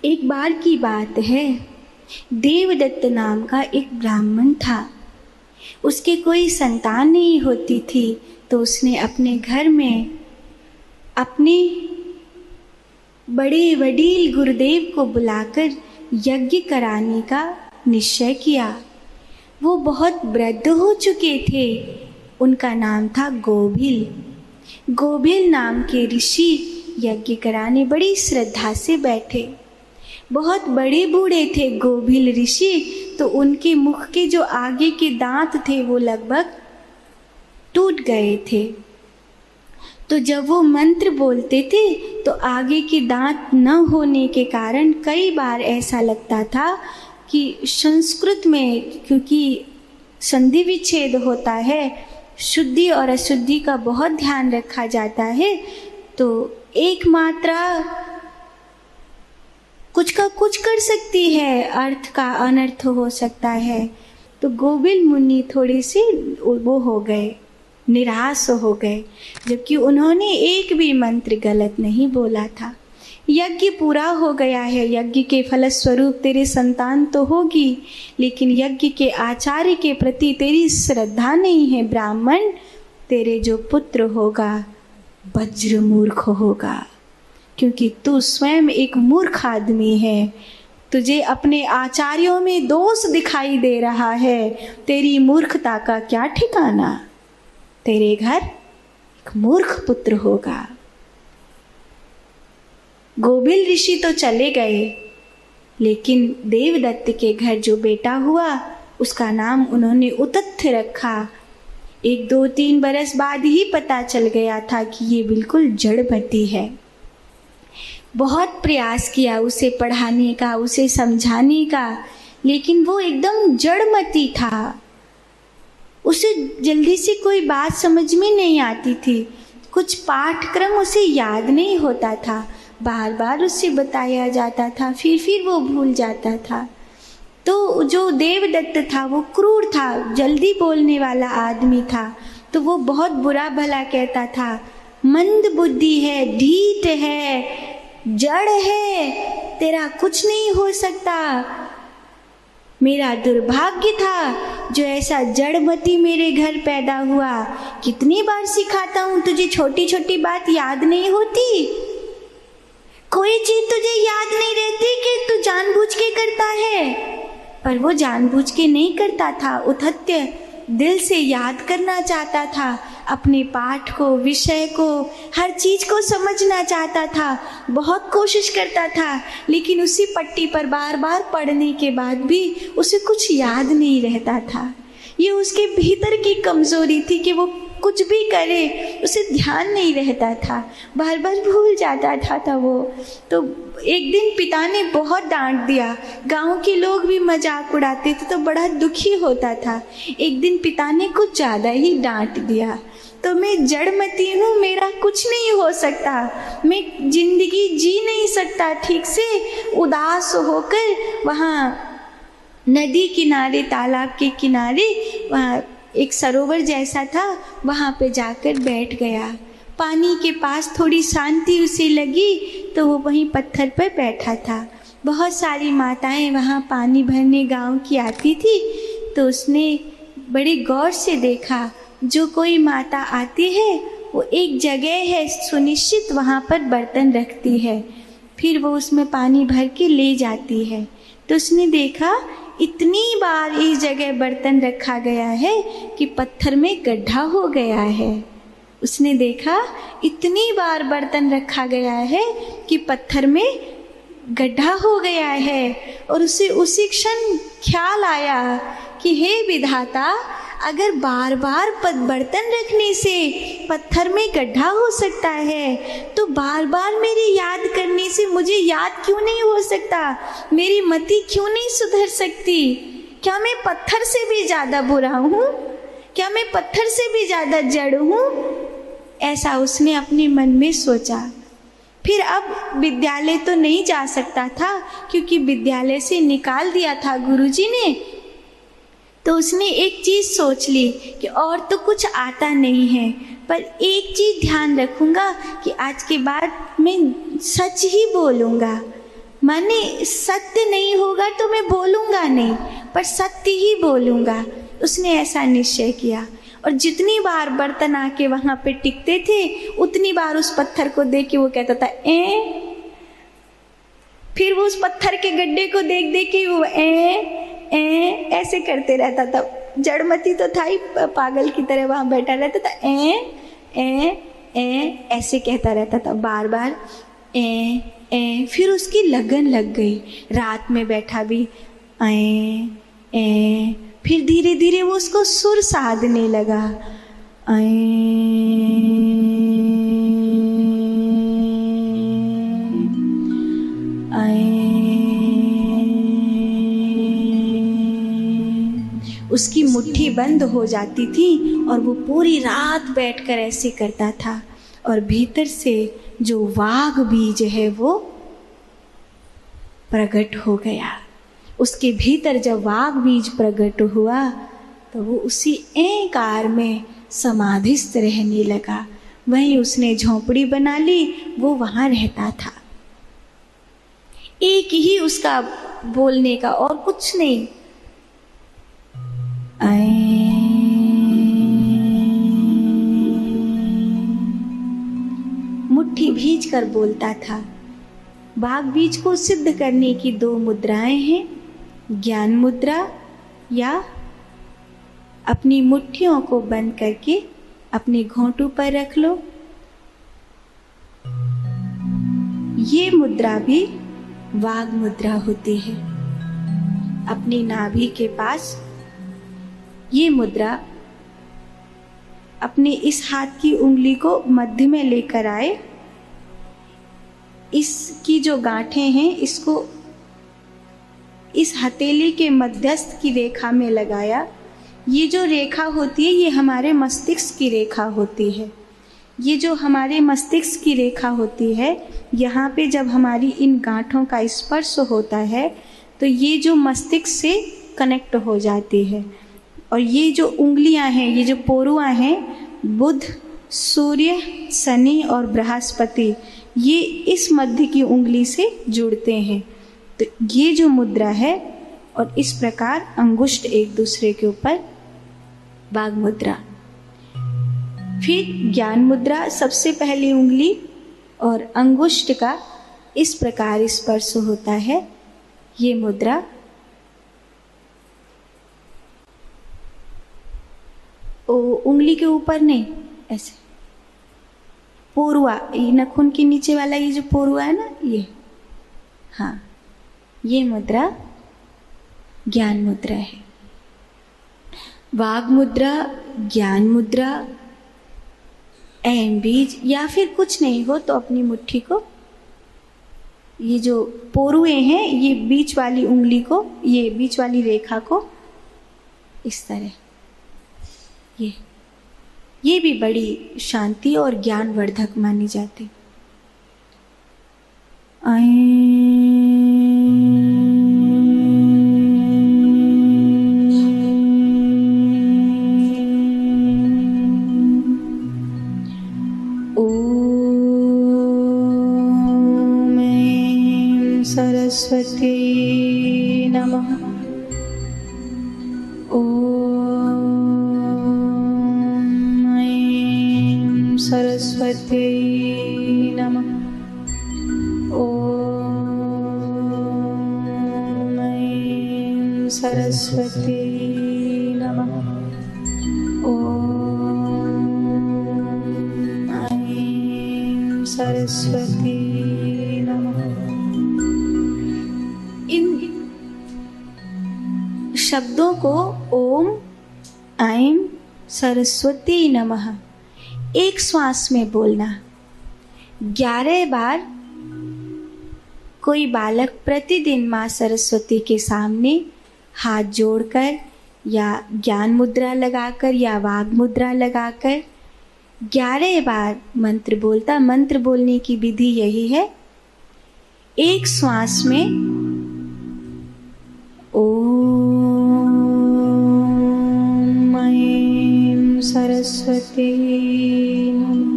एक बार की बात है, देवदत्त नाम का एक ब्राह्मण था। उसके कोई संतान नहीं होती थी, तो उसने अपने घर में अपने बड़े वडील गुरुदेव को बुलाकर यज्ञ कराने का निश्चय किया। वो बहुत वृद्ध हो चुके थे। उनका नाम था गोभिल। गोभिल नाम के ऋषि यज्ञ कराने बड़ी श्रद्धा से बैठे। बहुत बड़े बूढ़े थे गोभिल ऋषि, तो उनके मुख के जो आगे के दांत थे वो लगभग टूट गए थे। तो जब वो मंत्र बोलते थे तो आगे के दांत न होने के कारण कई बार ऐसा लगता था कि संस्कृत में, क्योंकि संधि विच्छेद होता है, शुद्धि और अशुद्धि का बहुत ध्यान रखा जाता है, तो एक मात्रा कुछ का कुछ कर सकती है, अर्थ का अनर्थ हो सकता है। तो गोभिल मुनि थोड़े से वो हो गए, निराश हो गए, जबकि उन्होंने एक भी मंत्र गलत नहीं बोला था। यज्ञ पूरा हो गया है, यज्ञ के फलस्वरूप तेरे संतान तो होगी, लेकिन यज्ञ के आचार्य के प्रति तेरी श्रद्धा नहीं है ब्राह्मण। तेरे जो पुत्र होगा वज्र मूर्ख होगा, क्योंकि तू स्वयं एक मूर्ख आदमी है। तुझे अपने आचार्यों में दोष दिखाई दे रहा है। तेरी मूर्खता का क्या ठिकाना। तेरे घर एक मूर्ख पुत्र होगा। गोभिल ऋषि तो चले गए, लेकिन देवदत्त के घर जो बेटा हुआ उसका नाम उन्होंने उतथ्य रखा। 1, 2, 3 बरस बाद ही पता चल गया था कि ये बिल्कुल जड़मती है। बहुत प्रयास किया उसे पढ़ाने का, उसे समझाने का, लेकिन वो एकदम जड़मती था। उसे जल्दी से कोई बात समझ में नहीं आती थी। कुछ पाठक्रम उसे याद नहीं होता था। बार बार उससे बताया जाता था, फिर वो भूल जाता था। तो जो देवदत्त था वो क्रूर था, जल्दी बोलने वाला आदमी था। तो वो बहुत बुरा भला कहता था, मंद बुद्धि है, ढीठ है, जड़ है, तेरा कुछ नहीं हो सकता। मेरा दुर्भाग्य था जो ऐसा जड़मती मेरे घर पैदा हुआ। कितनी बार सिखाता हूँ तुझे, छोटी छोटी बात याद नहीं होती। कोई चीज तुझे याद नहीं रहती कि तू जानबूझ के करता है। पर वो जानबूझ के नहीं करता था, उथत्य दिल से याद करना चाहता था। अपने पाठ को, विषय को, हर चीज को समझना चाहता था। बहुत कोशिश करता था, लेकिन उसी पट्टी पर बार बार पढ़ने के बाद भी उसे कुछ याद नहीं रहता था। ये उसके भीतर की कमजोरी थी कि वो कुछ भी करे उसे ध्यान नहीं रहता था, बार बार भूल जाता था वो। तो एक दिन पिता ने बहुत डांट दिया। गांव के लोग भी मजाक उड़ाते थे तो बड़ा दुखी होता था। एक दिन पिता ने कुछ ज़्यादा ही डांट दिया। तो मैं जड़मती हूँ, मेरा कुछ नहीं हो सकता, मैं जिंदगी जी नहीं सकता ठीक से। उदास होकर वहाँ नदी किनारे, तालाब के किनारे, वहाँ एक सरोवर जैसा था, वहाँ पे जाकर बैठ गया। पानी के पास थोड़ी शांति उसे लगी तो वो वहीं पत्थर पर बैठा था। बहुत सारी माताएं वहाँ पानी भरने गांव की आती थी, तो उसने बड़े गौर से देखा। जो कोई माता आती है वो एक जगह है सुनिश्चित, वहाँ पर बर्तन रखती है, फिर वो उसमें पानी भर के ले जाती है। तो उसने देखा इतनी बार इस जगह बर्तन रखा गया है कि पत्थर में गड्ढा हो गया है। उसने देखा इतनी बार बर्तन रखा गया है कि पत्थर में गड्ढा हो गया है। और उसे उसी क्षण ख्याल आया कि हे विधाता, अगर बार बार बर्तन रखने से पत्थर में गड्ढा हो सकता है, तो बार बार मेरी याद करने से मुझे याद क्यों नहीं हो सकता? मेरी मति क्यों नहीं सुधर सकती? क्या मैं पत्थर से भी ज़्यादा बुरा हूँ? क्या मैं पत्थर से भी ज़्यादा जड़ हूँ? ऐसा उसने अपने मन में सोचा। फिर अब विद्यालय तो नहीं जा सकता था, क्योंकि विद्यालय से निकाल दिया था गुरुजी ने। तो उसने एक चीज़ सोच ली कि और तो कुछ आता नहीं है, पर एक चीज़ ध्यान रखूँगा कि आज के बाद मैं सच ही बोलूँगा। माने सत्य नहीं होगा तो मैं बोलूँगा नहीं, पर सत्य ही बोलूँगा। उसने ऐसा निश्चय किया और जितनी बार बर्तन आके वहाँ पे टिकते थे उतनी बार उस पत्थर को देख के वो कहता था ए। फिर वो उस पत्थर के गड्ढे को देख देख के वो ए ऐसे करते रहता था। जड़मती तो था ही, पागल की तरह वहाँ बैठा रहता था। ए ऐसे कहता रहता था बार बार ए। फिर उसकी लगन लग गई, रात में बैठा भी ए। फिर धीरे धीरे वो उसको सुर साधने लगा। उसकी मुट्ठी बंद हो जाती थी और वो पूरी रात बैठकर ऐसे करता था और भीतर से जो वाग बीज है वो प्रकट हो गया। उसके भीतर जब वाग बीज प्रकट हुआ तो वो उसी एकार में समाधिस्थ रहने लगा। वहीं उसने झोंपड़ी बना ली, वो वहाँ रहता था। एक ही उसका बोलने का, और कुछ नहीं। मुट्ठी भीज कर बोलता था। वाग बीज को सिद्ध करने की दो मुद्राएं हैं, ज्ञान मुद्रा या अपनी मुट्ठियों को बंद करके अपने घोंटू पर रख लो। ये मुद्रा भी वाग मुद्रा होती है। अपनी नाभि के पास ये मुद्रा, अपने इस हाथ की उंगली को मध्य में लेकर आए। इसकी जो गांठें हैं इसको इस हथेली के मध्यस्थ की रेखा में लगाया। ये जो रेखा होती है ये हमारे मस्तिष्क की रेखा होती है। ये जो हमारे मस्तिष्क की रेखा होती है, यहाँ पे जब हमारी इन गांठों का स्पर्श होता है तो ये जो मस्तिष्क से कनेक्ट हो जाती है। और ये जो उंगलियां हैं, ये जो पोरुआ हैं, बुध, सूर्य, शनि और बृहस्पति, ये इस मध्य की उंगली से जुड़ते हैं। तो ये जो मुद्रा है, और इस प्रकार अंगुष्ठ एक दूसरे के ऊपर, वाग मुद्रा। फिर ज्ञान मुद्रा, सबसे पहली उंगली और अंगुष्ठ का इस प्रकार स्पर्श होता है। ये मुद्रा उंगली के ऊपर नहीं, ऐसे पोरुआ, ये नाखून के नीचे वाला ये जो पोरुआ है ना, ये, हाँ, ये मुद्रा ज्ञान मुद्रा है। वाग मुद्रा, ज्ञान मुद्रा, अहम बीज, या फिर कुछ नहीं हो तो अपनी मुट्ठी को, ये जो पोरुए हैं, ये बीच वाली उंगली को, ये बीच वाली रेखा को इस तरह, ये भी बड़ी शांति और ज्ञान वर्धक मानी जाती। ओम सरस्वती नमः। सरस्वती नमः। ओम सरस्वती नमः। ओम सरस्वती नमः। इन शब्दों को ओम ऐं सरस्वती नमः एक श्वास में बोलना। 11 बार कोई बालक प्रतिदिन माँ सरस्वती के सामने हाथ जोड़कर या ज्ञान मुद्रा लगाकर या वाग मुद्रा लगाकर 11 बार मंत्र बोलता। मंत्र बोलने की विधि यही है, एक श्वास में ओम ऐं सरस्वती नमः,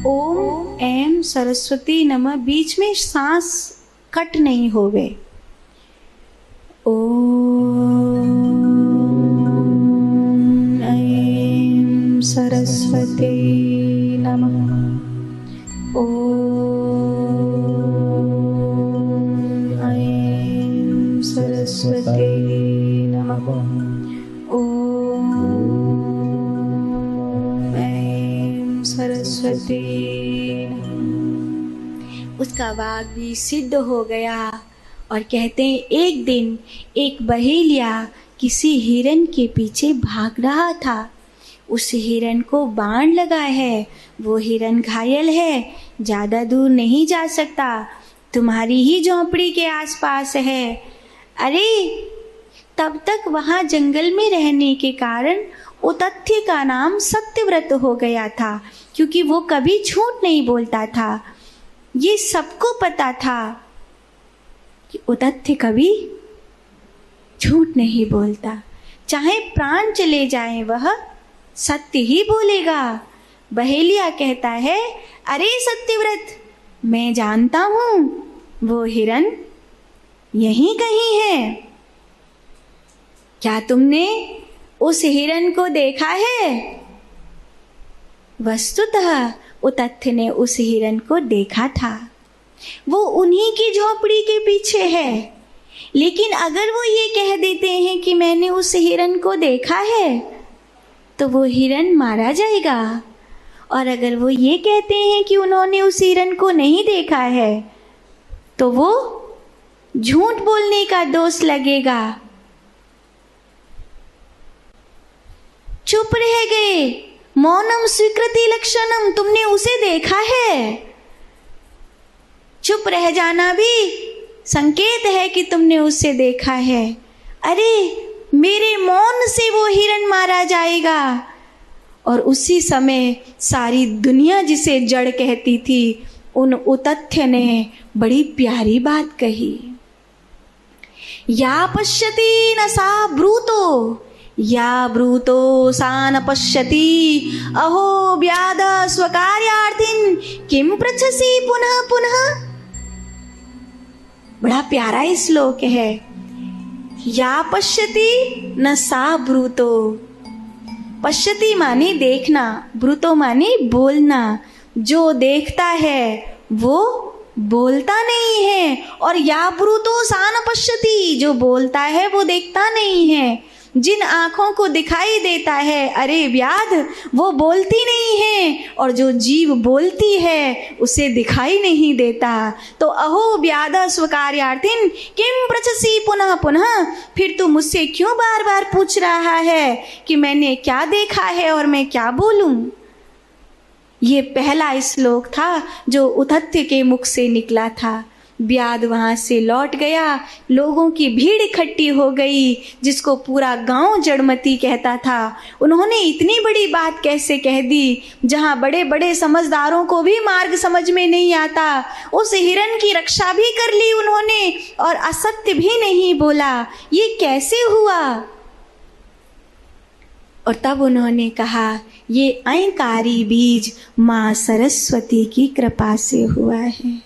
ओम ऐं सरस्वती नमः, बीच में सांस कट नहीं होवे। ओम ऐं सरस्वती नमः। ओम ऐं सरस्वती नमः। ओम ऐं सरस्वती नमः। उसका वाग भी सिद्ध हो गया। और कहते हैं एक दिन एक बहेलिया किसी हिरन के पीछे भाग रहा था। उस हिरन को बाण लगा है, वो हिरन घायल है, ज़्यादा दूर नहीं जा सकता, तुम्हारी ही झोंपड़ी के आसपास है। अरे तब तक वहाँ जंगल में रहने के कारण उतथ्य का नाम सत्यव्रत हो गया था, क्योंकि वो कभी झूठ नहीं बोलता था। ये सबको पता था कि उतथ्य कभी झूठ नहीं बोलता, चाहे प्राण चले जाएं वह सत्य ही बोलेगा। बहेलिया कहता है, अरे सत्यव्रत, मैं जानता हूं वो हिरन यहीं कहीं है। क्या तुमने उस हिरन को देखा है? वस्तुतः उतथ्य ने उस हिरन को देखा था। वो उन्हीं की झोपड़ी के पीछे है। लेकिन अगर वो ये कह देते हैं कि मैंने उस हिरन को देखा है, तो वो हिरन मारा जाएगा। और अगर वो ये कहते हैं कि उन्होंने उस हिरन को नहीं देखा है, तो वो झूठ बोलने का दोष लगेगा। चुप रह गए। मौनम स्वीकृति लक्षणम, तुमने उसे देखा है। चुप रह जाना भी संकेत है कि तुमने उसे देखा है। अरे मेरे मौन से वो हिरन मारा जाएगा। और उसी समय सारी दुनिया जिसे जड़ कहती थी, उन उतथ्य ने बड़ी प्यारी बात कही। या पश्यति न सा ब्रूतो, या ब्रूतो सा न पश्यति, अहो व्याध स्वकार्यार्थिन किम पृच्छसि पुनः पुनः। बड़ा प्यारा श्लोक है। या पश्यति न सा ब्रूतो, पश्यति माने देखना, ब्रूतो माने बोलना। जो देखता है वो बोलता नहीं है। और या ब्रूतो सा न पश्यति, जो बोलता है वो देखता नहीं है। जिन आँखों को दिखाई देता है, अरे व्याध, वो बोलती नहीं है। और जो जीव बोलती है उसे दिखाई नहीं देता। तो अहो व्याध स्वकार्यार्थिन किम पृच्छसि पुनः पुनः, फिर तू मुझसे क्यों बार बार पूछ रहा है कि मैंने क्या देखा है और मैं क्या बोलूं। ये पहला श्लोक था जो उतथ्य के मुख से निकला था। व्याध वहाँ से लौट गया। लोगों की भीड़ इकट्ठी हो गई, जिसको पूरा गांव जड़मती कहता था। उन्होंने इतनी बड़ी बात कैसे कह दी, जहाँ बड़े बड़े समझदारों को भी मार्ग समझ में नहीं आता। उस हिरन की रक्षा भी कर ली उन्होंने और असत्य भी नहीं बोला। ये कैसे हुआ? और तब उन्होंने कहा, ये अहंकारी बीज माँ सरस्वती की कृपा से हुआ है।